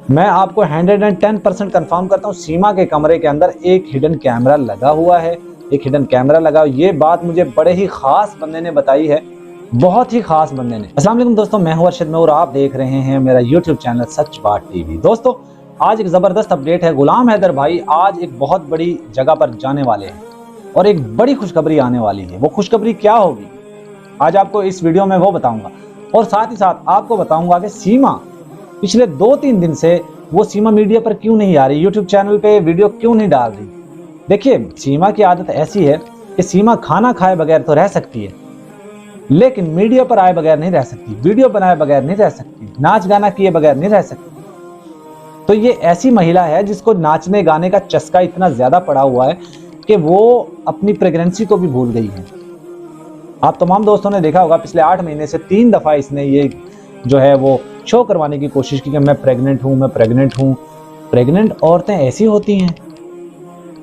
मैं आपको 110% कंफर्म करता हूँ, सीमा के कमरे के अंदर एक हिडन कैमरा लगा हुआ है, एक हिडन कैमरा लगा। ये बात मुझे बड़े ही खास बंदे ने बताई है, बहुत ही खास बंदे ने। अस्सलाम वालेकुम दोस्तों, मैं हूं अरशद और आप देख रहे हैं मेरा यूट्यूब चैनल सच बात टीवी। दोस्तों, आज एक जबरदस्त अपडेट है। गुलाम हैदर भाई आज एक बहुत बड़ी जगह पर जाने वाले हैं और एक बड़ी खुशखबरी आने वाली है। वो खुशखबरी क्या होगी आज आपको इस वीडियो में वो बताऊंगा, और साथ ही साथ आपको बताऊंगा कि सीमा पिछले 2-3 दिन से वो सीमा मीडिया पर क्यों नहीं आ रही, यूट्यूब चैनल पे वीडियो क्यों नहीं डाल रही। देखिए, सीमा की आदत ऐसी है कि सीमा खाना खाए बगैर तो रह सकती है, लेकिन मीडिया पर आए बगैर नहीं रह सकती, वीडियो बनाए बगैर नहीं रह सकती, नाच गाना किए बगैर नहीं रह सकती। तो ये ऐसी महिला है जिसको नाचने गाने का चस्का इतना ज्यादा पड़ा हुआ है कि वो अपनी प्रेगनेंसी को भी भूल गई है। आप तमाम दोस्तों ने देखा होगा, पिछले 8 महीने से 3 दफा इसने ये जो है वो शो करवाने की कोशिश की कि मैं प्रेग्नेंट हूं, मैं प्रेग्नेंट हूं। प्रेग्नेंट औरतें ऐसी होती हैं,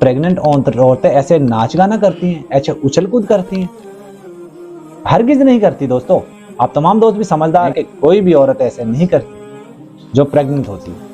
प्रेग्नेंट औरतें ऐसे नाच गाना करती हैं, ऐसे उछल कूद करती हैं? हरगिज नहीं करती दोस्तों। आप तमाम दोस्त भी समझदार हैं कि कोई भी औरत ऐसे नहीं करती जो प्रेग्नेंट होती है।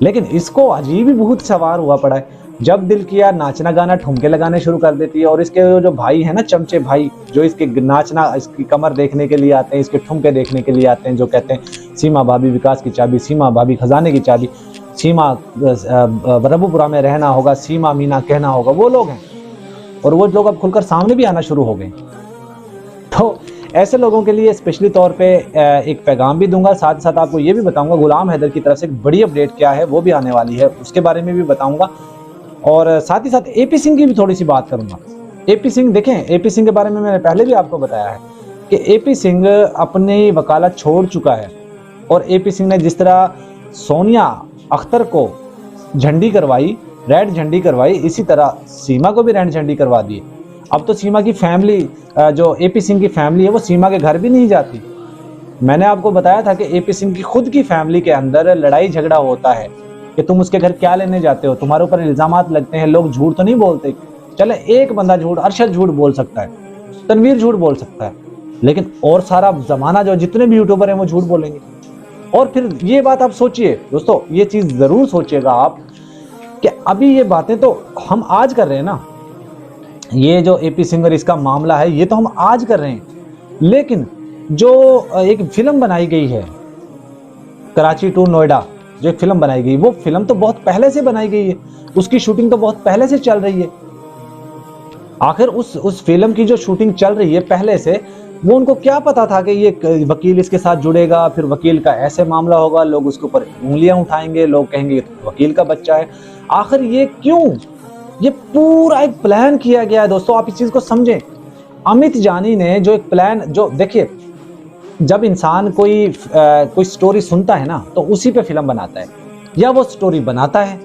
लेकिन इसको अजीब ही बहुत सवार हुआ पड़ा है। जब दिल किया नाचना गाना ठुमके लगाने शुरू कर देती है। और इसके जो भाई है ना, चमचे भाई, जो इसके नाचना, इसकी कमर देखने के लिए आते हैं, इसके ठुमके देखने के लिए आते हैं, जो कहते हैं सीमा भाभी विकास की चाबी, सीमा भाभी खजाने की चाबी, सीमा रबुपुरा में रहना होगा, सीमा मीना कहना होगा, वो लोग हैं। और वो लोग अब खुलकर सामने भी आना शुरू हो गए। तो ऐसे लोगों के लिए स्पेशली तौर पे एक पैगाम भी दूंगा, साथ साथ आपको ये भी बताऊंगा गुलाम हैदर की तरफ से एक बड़ी अपडेट क्या है वो भी आने वाली है, उसके बारे में भी बताऊंगा। और साथ ही साथ एपी सिंह की भी थोड़ी सी बात करूंगा। एपी सिंह, देखें, एपी सिंह के बारे में मैंने पहले भी आपको बताया है कि एपी सिंह अपनी वकालत छोड़ चुका है। और एपी सिंह ने जिस तरह सोनिया अख्तर को झंडी करवाई, रेड झंडी करवाई, इसी तरह सीमा को भी रेड झंडी करवा दी। अब तो सीमा की फैमिली, जो एपी सिंह की फैमिली है, वो सीमा के घर भी नहीं जाती। मैंने आपको बताया था कि एपी सिंह की खुद की फैमिली के अंदर लड़ाई झगड़ा होता है कि तुम उसके घर क्या लेने जाते हो, तुम्हारे ऊपर इल्जामात लगते हैं। लोग झूठ तो नहीं बोलते, चले एक बंदा झूठ, अरशद झूठ बोल सकता है, तनवीर झूठ बोल सकता है, लेकिन और सारा जमाना जो जितने भी यूट्यूबर हैं वो झूठ बोलेंगे। और फिर ये बात आप सोचिए दोस्तों, ये चीज जरूर सोचिएगा आप कि अभी ये बातें तो हम आज कर रहे हैं ना, ये जो एपी सिंह और इसका मामला है ये तो हम आज कर रहे हैं, लेकिन जो एक फिल्म बनाई गई है कराची टू नोएडा, जो एक फिल्म बनाई गई, वो फिल्म तो बहुत पहले से बनाई गई है, उसकी शूटिंग तो बहुत पहले से चल रही है। आखिर उस फिल्म की जो शूटिंग चल रही है पहले से, वो उनको क्या पता था कि ये वकील इसके साथ जुड़ेगा, फिर वकील का ऐसे मामला होगा, लोग उसके ऊपर उंगलियां उठाएंगे, लोग कहेंगे तो वकील का बच्चा है। आखिर ये क्यों? ये पूरा एक प्लान किया गया है दोस्तों, आप इस चीज को समझें। अमित जानी ने जो एक प्लान, जो देखिए, जब इंसान कोई स्टोरी सुनता है ना तो उसी पे फिल्म बनाता है, या वो स्टोरी बनाता है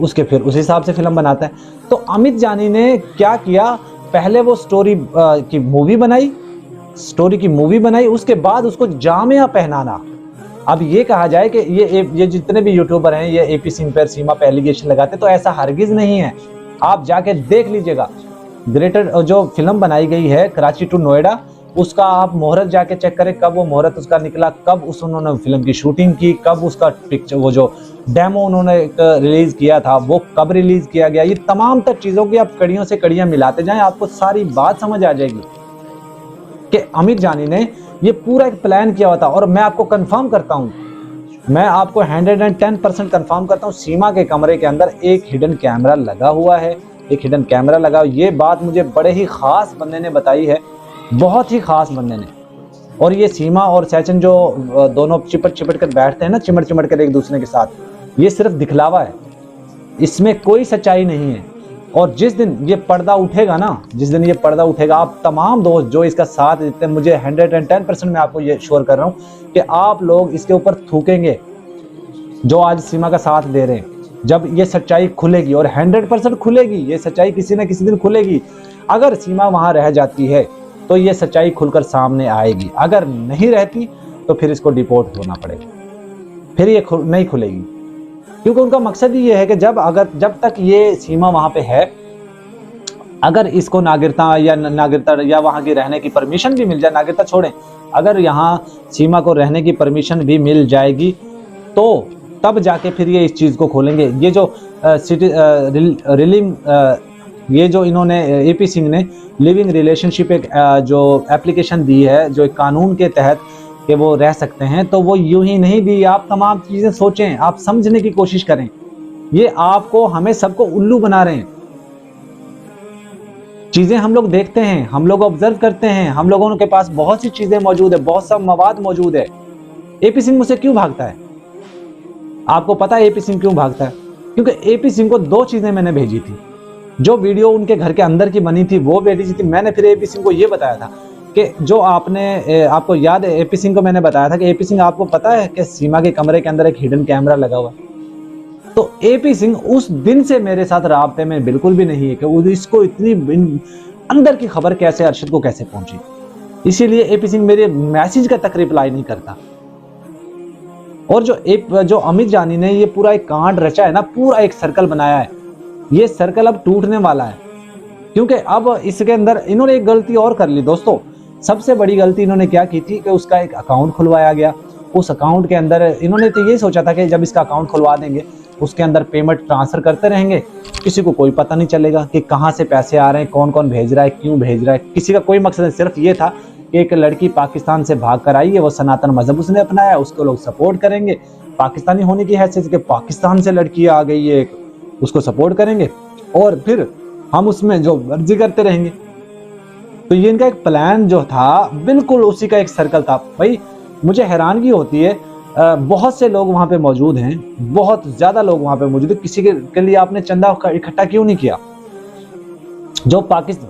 उसके फिर उस हिसाब से फिल्म बनाता है। तो अमित जानी ने क्या किया, पहले वो स्टोरी की मूवी बनाई, उसके बाद उसको जामिया पहनाना। अब ये कहा जाए कि ये जितने भी यूट्यूबर हैं ये एपी सिंह पर, सीमा पे एलिगेशन लगाते, तो ऐसा हरगिज नहीं है। आप जाके देख लीजिएगा, ग्रेटर जो फिल्म बनाई गई है कराची टू नोएडा, उसका आप मुहूर्त जाके चेक करें, कब वो मुहूर्त उसका निकला, कब उन्होंने फिल्म की शूटिंग की, कब उसका पिक्चर, वो जो डेमो उन्होंने रिलीज किया था वो कब रिलीज किया गया। ये तमाम तर चीजों की आप कड़ियों से कड़ियां मिलाते जाएं, आपको सारी बात समझ आ जाएगी कि अमित जानी ने ये पूरा एक प्लान किया हुआ था। और मैं आपको कंफर्म करता हूं, मैं आपको 110% कंफर्म करता हूं, सीमा के कमरे के अंदर एक हिडन कैमरा लगा हुआ है, एक हिडन कैमरा लगा। ये बात मुझे बड़े ही खास बंदे ने बताई है, बहुत ही खास बंदे ने। और ये सीमा और सैचन जो दोनों चिपट कर बैठते हैं ना, चिमट कर एक दूसरे के साथ, ये सिर्फ दिखलावा है, इसमें कोई सच्चाई नहीं है। और जिस दिन ये पर्दा उठेगा ना, जिस दिन ये पर्दा उठेगा, आप तमाम दोस्त जो इसका साथ देते हैं, मुझे 110% मैं आपको ये श्योर कर रहा हूँ कि आप लोग इसके ऊपर थूकेंगे जो आज सीमा का साथ दे रहे हैं। जब ये सच्चाई खुलेगी, और 100% खुलेगी, ये सच्चाई किसी न किसी दिन खुलेगी। अगर सीमा वहां रह जाती है तो ये सच्चाई खुलकर सामने आएगी, अगर नहीं रहती तो फिर इसको डिपोर्ट होना पड़ेगा, फिर ये नहीं खुलेगी। क्योंकि उनका मकसद ही ये है कि जब तक ये सीमा वहां पे है, अगर इसको नागरिकता या वहां की रहने की परमिशन भी मिल जाए, नागरिकता छोड़ें, अगर यहाँ सीमा को रहने की परमिशन भी मिल जाएगी तो तब जाके फिर ये इस चीज़ को खोलेंगे। ये जो ये जो इन्होंने एपी सिंह ने लिविंग रिलेशनशिप एक जो एप्लीकेशन दी है, जो एक कानून के तहत कि वो रह सकते हैं, तो वो यूं ही नहीं दी। आप तमाम चीज़ें सोचें, आप समझने की कोशिश करें। ये आपको, हमें सबको उल्लू बना रहे हैं। चीज़ें हम लोग देखते हैं, हम लोग ऑब्जर्व करते हैं, हम लोगों के पास बहुत सी चीज़ें मौजूद है, बहुत सा मवाद मौजूद है। एपी सिंह मुझसे क्यों भागता है? आपको पता है एपी सिंह क्यों भागता है? क्योंकि एपी सिंह को 2 चीज़ें मैंने भेजी थी। जो वीडियो उनके घर के अंदर की बनी थी वो भेजी थी। मैंने फिर एपी सिंह को ये बताया था कि जो आपको याद है, एपी सिंह को मैंने बताया था कि एपी सिंह, आपको पता है कि सीमा के कमरे के अंदर एक हिडन कैमरा लगा हुआ है। तो एपी सिंह उस दिन से मेरे साथ राब्ते में बिल्कुल भी नहीं है कि इसको इतनी अंदर की खबर कैसे, अरशद को कैसे पहुंची। इसीलिए एपी सिंह मेरे मैसेज का तक रिप्लाई नहीं करता। और जो अमित जानी ने ये पूरा एक कांड रचा है ना, पूरा एक सर्कल बनाया है, ये सर्कल अब टूटने वाला है। क्योंकि अब इसके अंदर इन्होंने एक गलती और कर ली दोस्तों। सबसे बड़ी गलती इन्होंने क्या की थी कि उसका एक अकाउंट खुलवाया गया। उस अकाउंट के अंदर इन्होंने तो ये सोचा था कि जब इसका अकाउंट खुलवा देंगे उसके अंदर पेमेंट ट्रांसफर करते रहेंगे, किसी को कोई पता नहीं चलेगा कि कहाँ से पैसे आ रहे हैं, कौन कौन भेज रहा है, क्यों भेज रहा है। किसी का कोई मकसद नहीं, सिर्फ ये था कि एक लड़की पाकिस्तान से भाग कर आई है, वो सनातन मजहब उसने अपनाया, उसको लोग सपोर्ट करेंगे। पाकिस्तानी होने की हैसियत के पाकिस्तान से लड़की आ गई है, उसको सपोर्ट करेंगे और फिर हम उसमें जो मर्जी करते रहेंगे। तो ये इनका एक प्लान जो था, बिल्कुल उसी का एक सर्कल था। भाई मुझे हैरानगी होती है, बहुत से लोग वहां पे मौजूद हैं, बहुत ज्यादा लोग वहां पे मौजूद है, किसी के लिए आपने चंदा इकट्ठा क्यों नहीं किया? जो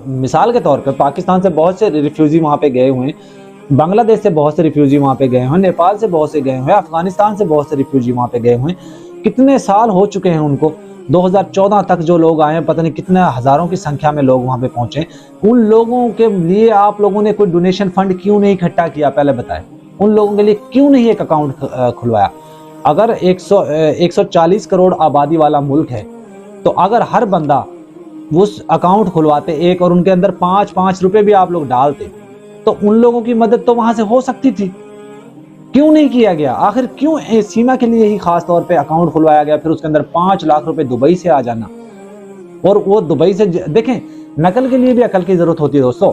मिसाल के तौर पे पाकिस्तान से बहुत से रिफ्यूजी वहां पे गए हुए हैं, बांग्लादेश से बहुत से रिफ्यूजी वहां पे गए हुए, नेपाल से बहुत से गए हुए, अफगानिस्तान से बहुत से रिफ्यूजी वहां पे गए हुए। कितने साल हो चुके हैं उनको, 2014 तक जो लोग आए, पता नहीं कितने हजारों की संख्या में लोग वहां पे पहुंचे। उन लोगों के लिए आप लोगों ने कोई डोनेशन फंड क्यों नहीं इकट्ठा किया? पहले बताएं, उन लोगों के लिए क्यों नहीं एक अकाउंट खुलवाया? अगर 140 करोड़ आबादी वाला मुल्क है, तो अगर हर बंदा उस अकाउंट खुलवाते एक, और उनके अंदर 5-5 रुपए भी आप लोग डालते, तो उन लोगों की मदद तो वहां से हो सकती थी। क्यों नहीं किया गया? आखिर क्यों सीमा के लिए ही खास तौर पे अकाउंट खुलवाया गया? फिर उसके अंदर 5 लाख रुपए दुबई से आ जाना, और वो दुबई से देखें, नकल के लिए भी अकल की जरूरत होती है दोस्तों।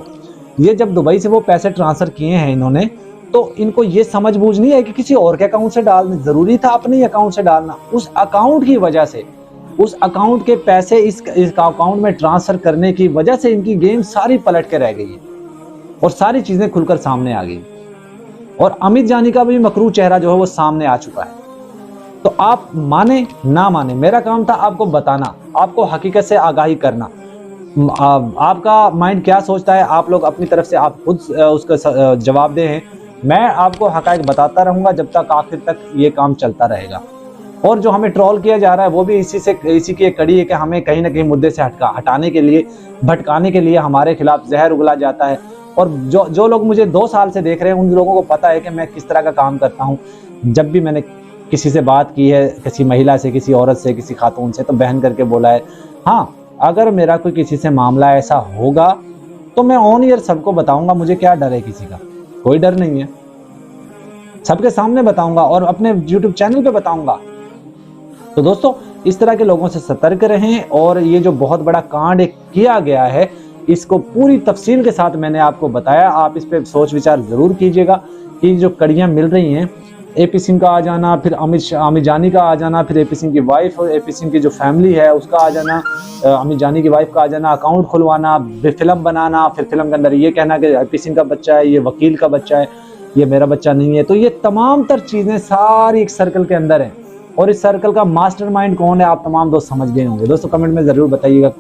ये जब दुबई से वो पैसे ट्रांसफर किए हैं इन्होंने, तो इनको ये समझ बूझ नहीं है कि किसी और के अकाउंट से डालना, जरूरी था अपने ही अकाउंट से डालना। उस अकाउंट की वजह से, उस अकाउंट के पैसे इस अकाउंट में ट्रांसफर करने की वजह से इनकी गेम सारी पलट के रह गई है और सारी चीजें खुलकर सामने आ गई। और अमित जानी का भी मकरू चेहरा जो है वो सामने आ चुका है। तो आप माने ना माने, मेरा काम था आपको बताना, आपको हकीकत से आगाही करना। आपका माइंड क्या सोचता है, आप लोग अपनी तरफ से आप खुद उसका जवाब दे हैं। मैं आपको हकायक बताता रहूंगा जब तक आखिर तक ये काम चलता रहेगा। और जो हमें ट्रोल किया जा रहा है वो भी इसी की एक कड़ी है कि हमें कहीं ना कहीं मुद्दे से हटाने के लिए, भटकाने के लिए हमारे खिलाफ जहर उगला जाता है। और जो लोग मुझे 2 साल से देख रहे हैं, उन लोगों को पता है कि मैं किस तरह का काम करता हूँ। जब भी मैंने किसी से बात की है, किसी महिला से, किसी औरत से, किसी खातून से, तो बहन करके बोला है। हाँ, अगर मेरा कोई किसी से मामला ऐसा होगा तो मैं ऑन ईयर सबको बताऊंगा। मुझे क्या डर है किसी का? कोई डर नहीं है, सबके सामने बताऊंगा और अपने YouTube चैनल पे बताऊंगा। तो दोस्तों, इस तरह के लोगों से सतर्क रहें। और ये जो बहुत बड़ा कांड किया गया है, इसको पूरी तफसील के साथ मैंने आपको बताया। आप इस पे सोच विचार जरूर कीजिएगा कि जो कड़ियां मिल रही हैं, एपी सिंह का आ जाना, फिर अमित जानी का आ जाना, फिर एपी सिंह की वाइफ और एपी सिंह की जो फैमिली है उसका आ जाना, अमित जानी की वाइफ का आ जाना, अकाउंट खुलवाना, फिल्म बनाना, फिर फिल्म के अंदर ये कहना कि एपी सिंह का बच्चा है, ये वकील का बच्चा है, ये मेरा बच्चा नहीं है। तो ये तमाम तर चीजें सारी एक सर्कल के अंदर है। और इस सर्कल का मास्टरमाइंड कौन है, आप तमाम दोस्त समझ गए होंगे। दोस्तों कमेंट में जरूर बताइएगा।